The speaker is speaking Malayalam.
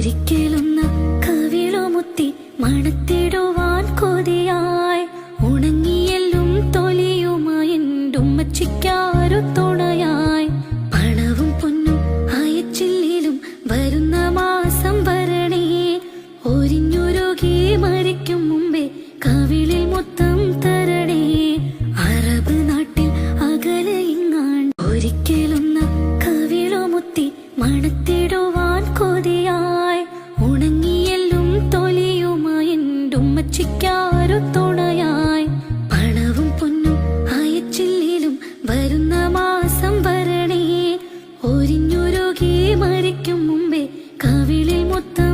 ഒരിക്കലൊന്ന് കവിളുമുത്തി മണത്തിടുവാൻ കൊതിയായി ഉണങ്ങിയെല്ലും തൊലിയുമായി ഉമ്മച്ചിക്കാരു തുണയായി പണവും പൊന്നും അയച്ചില്ലേലും വരുന്ന മാസം വരണേ ഒരിഞ്ഞുരുകി മരിക്കും മുമ്പേ കവിളിൽ മൊത്തം തരണേ അറബ് നാട്ടിൽ അകലെ ഇങ്ങാണ്ട് ഒരിക്കലൊന്ന് കവിളുമുത്തി മണത്തിടുവാൻ കൊതിയായി ഉണങ്ങിയെല്ലും തൊലിയുമായി ഉമ്മച്ചിക്കാരു തുണയായി പണവും പൊന്നും അയച്ചില്ലേലും വരുന്ന മാസം വരണേ ഒരിഞ്ഞുരുകി മരിക്കും മുമ്പേ കവിളിൽ മൊത്തം